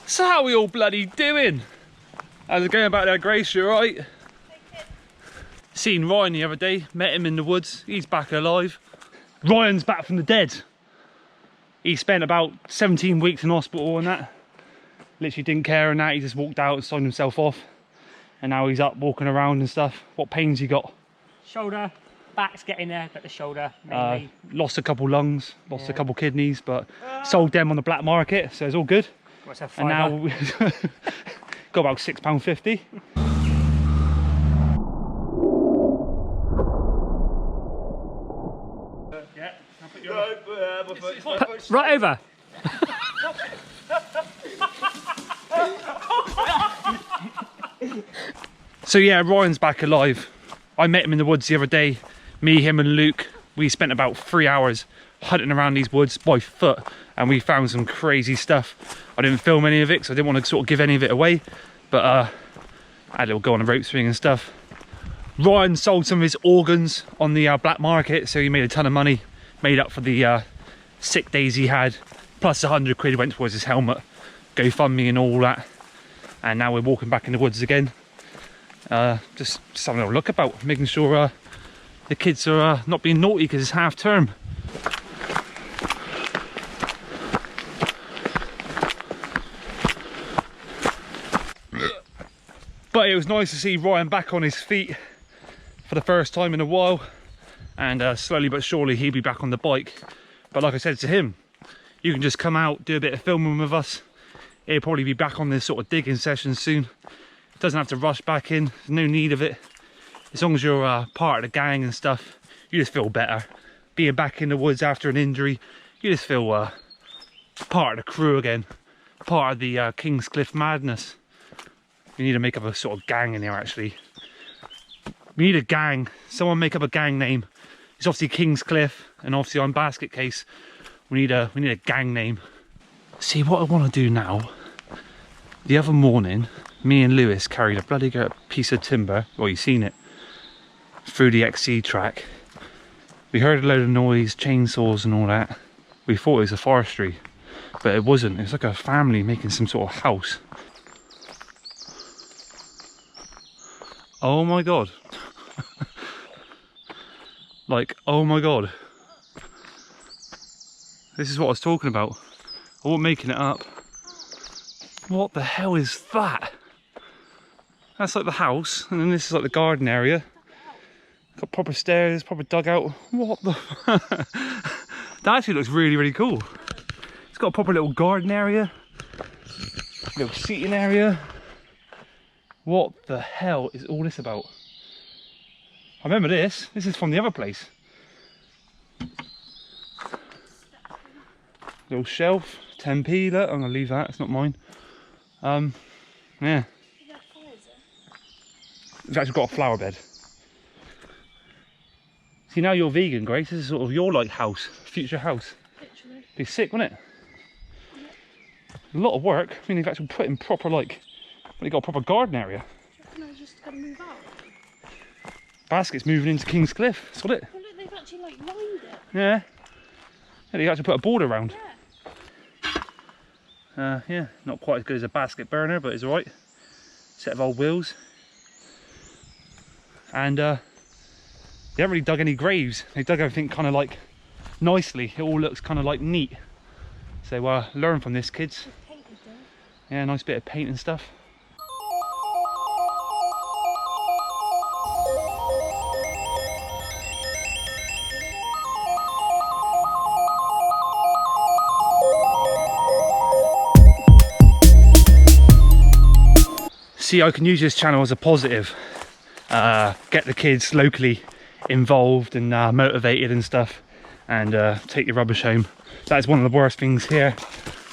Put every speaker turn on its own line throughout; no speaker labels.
So how are we all bloody doing? How's it going about there, Grace? You alright? Seen Ryan the other day, met him in the woods. He's back alive. Ryan's back from the dead. He spent about 17 weeks in hospital and that. Literally didn't care and that. He just walked out and signed himself off. And now he's up walking around and stuff. What pains you got?
Shoulder, back's getting there, but the shoulder mainly.
Lost a couple lungs, lost a couple kidneys, but sold them on the black market, so it's all good.
What's that,
and now we got about £6.50.
Right over.
So yeah, Ryan's back alive. I met him in the woods the other day. Me, him and Luke, we spent about 3 hours hunting around these woods by foot and we found some crazy stuff. I didn't film any of it because I didn't want to sort of give any of it away, but I had a little go on a rope swing and stuff. Ryan sold some of his organs on the black market, so he made a ton of money, made up for the sick days he had, plus 100 quid went towards his helmet, GoFundMe and all that. And now we're walking back in the woods again. Just having a look about, making sure the kids are not being naughty because it's half term. But it was nice to see Ryan back on his feet for the first time in a while, and slowly but surely he'll be back on the bike. But like I said to him, you can just come out, do a bit of filming with us. He'll probably be back on this sort of digging session soon. Doesn't have to rush back in, there's no need of it. As long as you're part of the gang and stuff, you just feel better. Being back in the woods after an injury, you just feel part of the crew again, part of the Kingscliff madness. We need to make up a sort of gang in here actually. We need a gang, someone make up a gang name. It's obviously Kingscliff, and obviously on Baskett case, we need a gang name. See, what I want to do now, the other morning, me and Lewis carried a bloody piece of timber, well you've seen it, through the XC track. We heard a load of noise, chainsaws and all that. We thought it was a forestry, but it wasn't. It was like a family making some sort of house. Oh my god. Like, oh my god. This is what I was talking about. I wasn't making it up. What the hell is that? That's like the house, and then this is like the garden area. Got proper stairs, proper dugout. What the? That actually looks really, really cool. It's got a proper little garden area, little seating area. What the hell is all this about? I remember this. This is from the other place. Little shelf, 10p. Look, I'm gonna leave that. It's not mine. Yeah. We've actually got a flower bed. See, now you're vegan, Grace. This is sort of your like house, future house. Literally. Be sick, wouldn't it? Yeah. A lot of work. I mean, they've actually put in proper like. They've got a proper garden area.
Can I just move out?
Baskett's moving into Kingscliff. That's what it.
Well, look, they've actually like lined it.
Yeah. Yeah, they actually put a border around. Yeah. Yeah, not quite as good as a basket burner, but it's alright. Set of old wheels. And they haven't really dug any graves. They dug everything kind of like nicely. It all looks kind of like neat. So learn from this, kids. Yeah, nice bit of paint and stuff. See, I can use this channel as a positive. Get the kids locally involved and motivated and stuff, and take your rubbish home. That's one of the worst things here.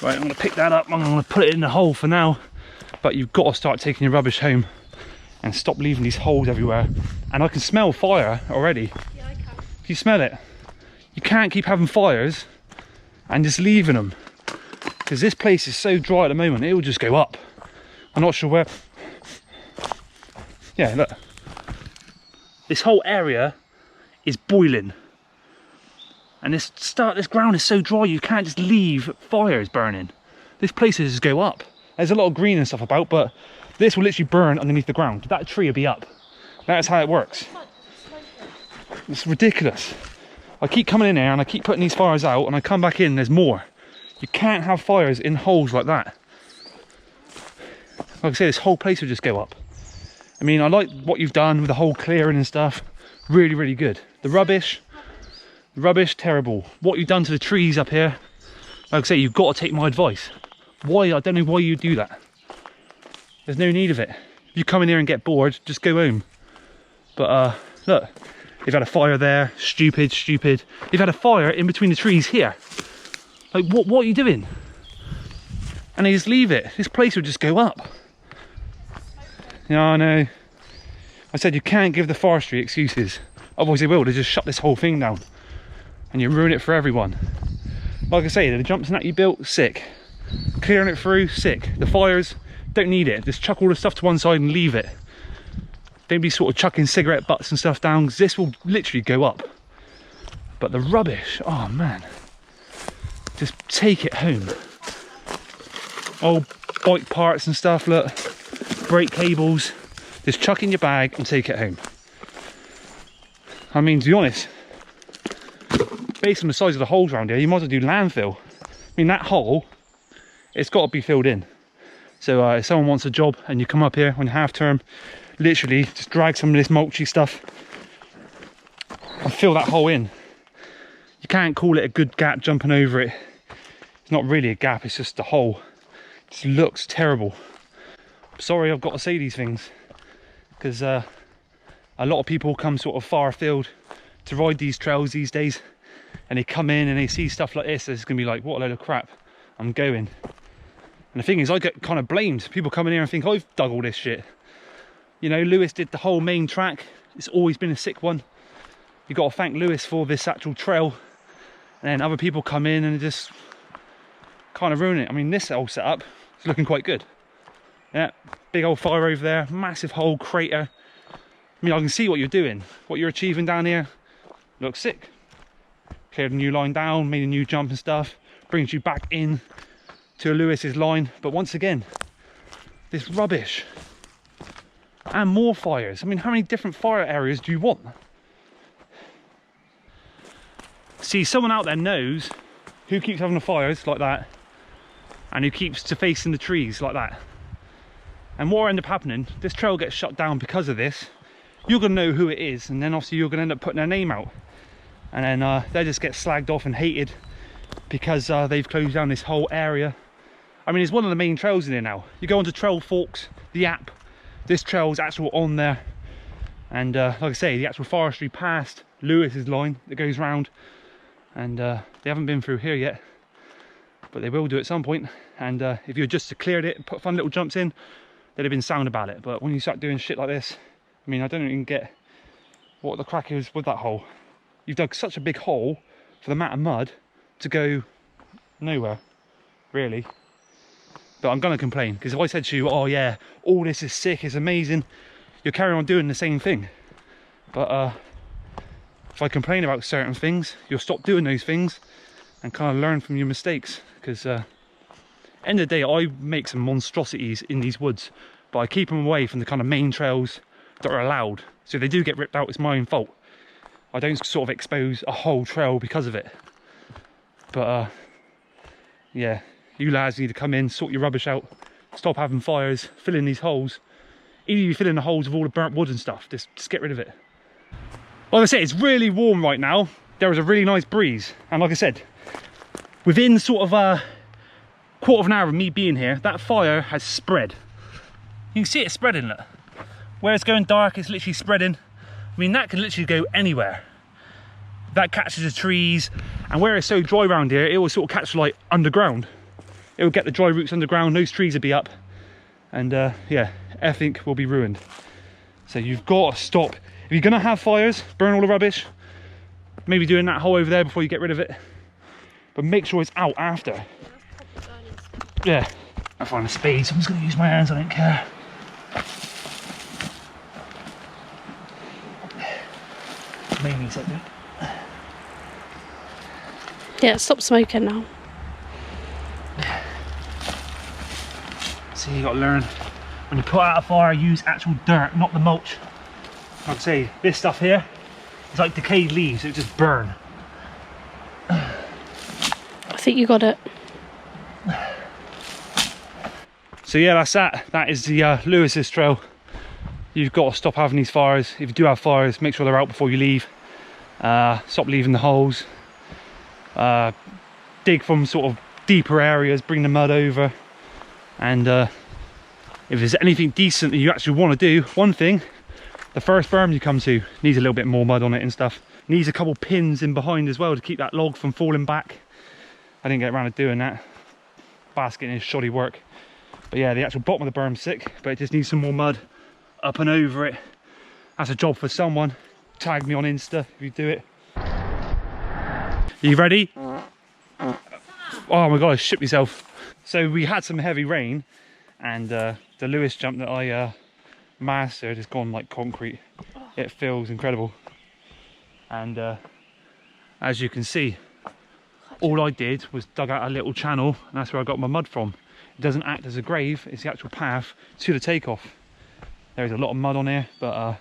Right, I'm going to pick that up, I'm going to put it in the hole for now, but you've got to start taking your rubbish home and stop leaving these holes everywhere. And I can smell fire already.
Yeah, I can.
You smell it? You can't keep having fires and just leaving them, because this place is so dry at the moment, it will just go up. I'm not sure where. Yeah, look. This whole area is boiling. And this ground is so dry you can't just leave fires burning. This place will just go up. There's a lot of green and stuff about, but this will literally burn underneath the ground. That tree will be up. That's how it works. It's ridiculous. I keep coming in here and I keep putting these fires out, and I come back in, there's more. You can't have fires in holes like that. Like I say, this whole place will just go up. I mean, I like what you've done with the whole clearing and stuff. Really, really good. The rubbish, terrible. What you've done to the trees up here, like I say, you've got to take my advice. Why? I don't know why you do that. There's no need of it. If you come in here and get bored, just go home. But look, you've had a fire there. Stupid. You've had a fire in between the trees here. Like, what are you doing? And they just leave it. This place will just go up. Yeah, I know. I said you can't give the forestry excuses. Otherwise they will. They just shut this whole thing down. And you ruin it for everyone. Like I say, the jumps that you built, sick. Clearing it through, sick. The fires, don't need it. Just chuck all the stuff to one side and leave it. Don't be sort of chucking cigarette butts and stuff down, because this will literally go up. But the rubbish, oh man. Just take it home. Old bike parts and stuff, look. Brake cables. Just chuck in your bag and take it home. I mean, to be honest, based on the size of the holes around here, you might as well do landfill. I mean, that hole, it's got to be filled in. So if someone wants a job and you come up here on half term, literally just drag some of this mulchy stuff and fill that hole in. You can't call it a good gap jumping over it. It's not really a gap, it's just a hole. It just looks terrible. Sorry, I've got to say these things, because a lot of people come sort of far afield to ride these trails these days, and they come in and they see stuff like this, it's going to be like, what a load of crap, I'm going. And the thing is, I get kind of blamed. People come in here and think I've dug all this shit. You know, Lewis did the whole main track. It's always been a sick one. You've got to thank Lewis for this actual trail. And then other people come in and just kind of ruin it. I mean, this whole setup is looking quite good. Yeah, big old fire over there, massive hole, crater. I mean, I can see what you're doing, what you're achieving down here. Looks sick. Cleared a new line down, made a new jump and stuff. Brings you back in to Lewis's line. But once again, this rubbish. And more fires. I mean, how many different fire areas do you want? See, someone out there knows who keeps having the fires like that and who keeps to facing the trees like that. And what will end up happening, this trail gets shut down because of this. You're going to know who it is, and then obviously you're going to end up putting their name out. And then they just get slagged off and hated because they've closed down this whole area. I mean, it's one of the main trails in here now. You go onto Trail Forks, the app, this trail is actually on there. And like I say, the actual forestry past Lewis's line that goes round. And they haven't been through here yet, but they will do at some point. And if you just cleared it and put fun little jumps in, they'd have been sound about it. But when you start doing shit like this, I mean, I don't even get what the crack is with that hole. You've dug such a big hole for the amount of mud to go nowhere, really. But I'm gonna complain, because if I said to you, oh yeah, all this is sick, it's amazing, you're carrying on doing the same thing. But if I complain about certain things, you'll stop doing those things and kind of learn from your mistakes. Because end of the day, I make some monstrosities in these woods, but I keep them away from the kind of main trails that are allowed. So if they do get ripped out, it's my own fault. I don't sort of expose a whole trail because of it. But yeah, you lads need to come in, sort your rubbish out, stop having fires, fill in these holes. Even if you fill in the holes with all the burnt wood and stuff, just get rid of it. Like I said, it's really warm right now. There is a really nice breeze. And like I said, within sort of a quarter of an hour of me being here, that fire has spread. You can see it spreading, look. Where it's going dark, it's literally spreading. I mean, that can literally go anywhere. That catches the trees, and where it's so dry around here, it will sort of catch like underground. It will get the dry roots underground, those trees will be up, and yeah, everything will be ruined. So you've got to stop. If you're gonna have fires, burn all the rubbish, maybe doing that hole over there before you get rid of it, but make sure it's out after. Yeah, I find a spade, so I'm just gonna use my hands, I don't care. Maybe something.
Yeah, stop smoking now.
See, you gotta learn, when you put out a fire, use actual dirt, not the mulch. Like I say, this stuff here is like decayed leaves, it just burn.
I think you got it.
So yeah, that's that. That is the Lewis's trail. You've got to stop having these fires. If you do have fires, make sure they're out before you leave. Stop leaving the holes. Dig from sort of deeper areas, bring the mud over. And if there's anything decent that you actually want to do, one thing, the first berm you come to needs a little bit more mud on it and stuff. Needs a couple pins in behind as well to keep that log from falling back. I didn't get around to doing that. Baskett is shoddy work. But yeah, the actual bottom of the berm's sick, but it just needs some more mud up and over it. That's a job for someone. Tag me on Insta if you do it. Are you ready? Oh my god, I shit myself. So we had some heavy rain, and the Lewis jump that I mastered has gone like concrete. It feels incredible. And as you can see, all I did was dug out a little channel, and that's where I got my mud from. It doesn't act as a grave, it's the actual path to the takeoff. There's a lot of mud on here, but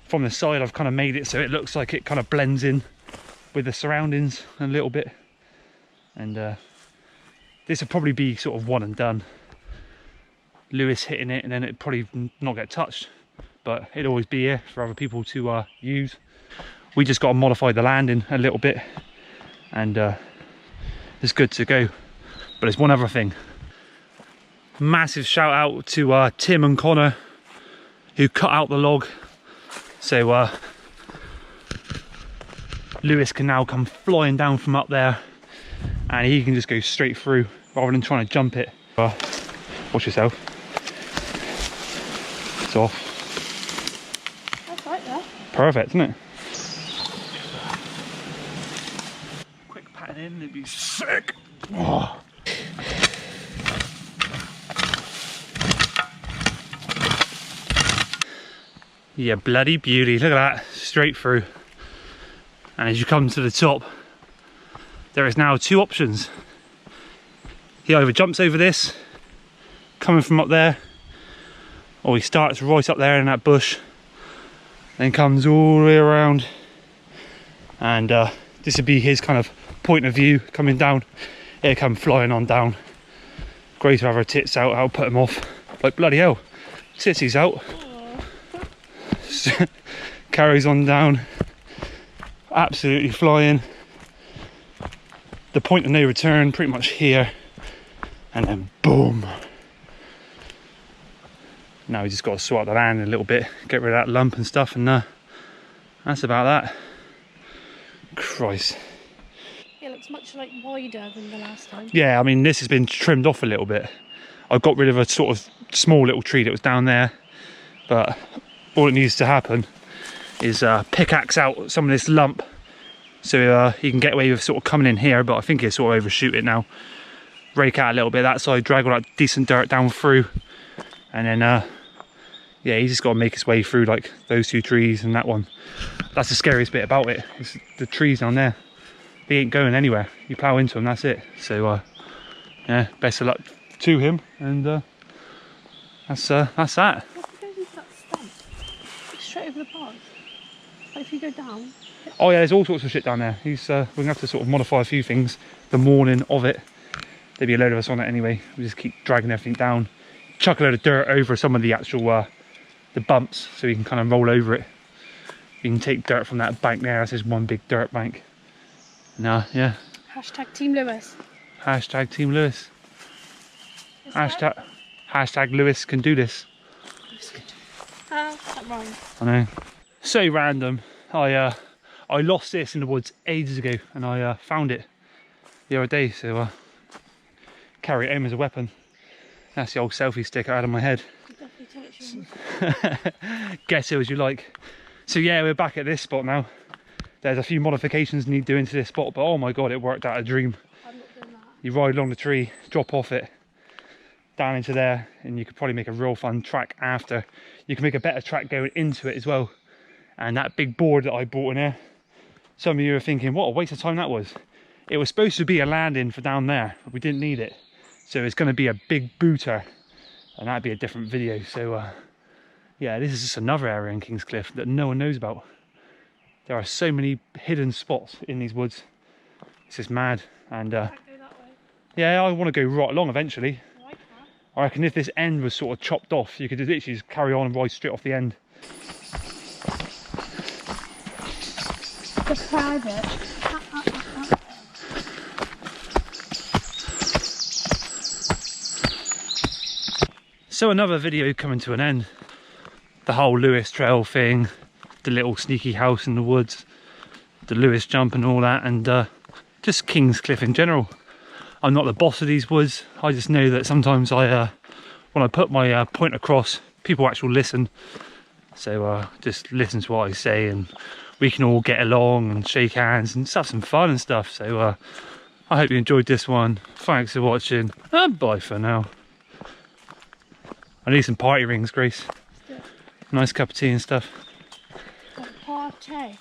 from the side I've kind of made it so it looks like it kind of blends in with the surroundings a little bit. And this would probably be sort of one and done. Lewis hitting it and then it'd probably not get touched, but it'd always be here for other people to use. We just got to modify the landing a little bit, and it's good to go. But there's one other thing. Massive shout out to Tim and Connor, who cut out the log, so Lewis can now come flying down from up there, and he can just go straight through rather than trying to jump it. Watch yourself. It's off.
That's right there.
Perfect, isn't it? Quick patting in, it'd be sick. Oh. Yeah, bloody beauty. Look at that, straight through. And as you come to the top, there is now two options. He either jumps over this, coming from up there, or he starts right up there in that bush, then comes all the way around. And this would be his kind of point of view coming down. He'll come flying on down. Great to have her tits out, I'll put him off. Like bloody hell, titties out. Carries on down, absolutely flying. The point of no return pretty much here, and then boom. Now we just got to sort out the land a little bit, get rid of that lump and stuff, and that's about that. Christ.
It looks much like wider than the last time.
Yeah, I mean this has been trimmed off a little bit. I got rid of a sort of small little tree that was down there, but all that needs to happen is pickaxe out some of this lump, so he can get away with sort of coming in here, but I think he'll sort of overshoot it now. Rake out a little bit of that side, drag all that decent dirt down through, and then yeah, he's just got to make his way through like those two trees and that one. That's the scariest bit about it, is the trees down there. They ain't going anywhere. You plough into them, that's it. So yeah, best of luck to him, and that's that.
What if it goes into that stump? Straight over the path. Like if you go down.
Oh yeah, there's all sorts of shit down there. We're gonna have to sort of modify a few things the morning of it. There'd be a load of us on it anyway. We just keep dragging everything down, chuck a load of dirt over some of the actual the bumps, so you can kind of roll over it. You can take dirt from that bank there. That's just one big dirt bank. No, yeah.
Hashtag Team Lewis.
Hashtag Team Lewis.
Is that
Hashtag Lewis can do this.
that rhymes.
I know. So random. I lost this in the woods ages ago, and I found it the other day, so carry it home as a weapon. That's the old selfie stick I had on my head. Guess it as you like. So yeah, we're back at this spot now. There's a few modifications need doing to this spot, but oh my god, it worked out a dream.
I'm not doing that.
You ride along the tree, drop off it, down into there, and you could probably make a real fun track after. You can make a better track going into it as well. And that big board that I bought in there, some of you are thinking, what a waste of time that was. It was supposed to be a landing for down there, but we didn't need it. So it's going to be a big booter, and that'd be a different video. So yeah, this is just another area in Kingscliff that no one knows about. There are so many hidden spots in these woods. It's just mad. And
Can't go that way.
yeah, I want to go right along eventually.
No, I can't.
I reckon if this end was sort of chopped off, you could literally just carry on and ride straight off the end.
The private.
So another video coming to an end. The whole Lewis Trail thing, the little sneaky house in the woods, the Lewis jump and all that, and just Kingscliff in general. I'm not the boss of these woods. I just know that sometimes when I put my point across, people actually listen. So just listen to what I say, and we can all get along and shake hands and just have some fun and stuff. So I hope you enjoyed this one. Thanks for watching, and bye for now. I need some party rings, Grace. Nice cup of tea and stuff.
Party.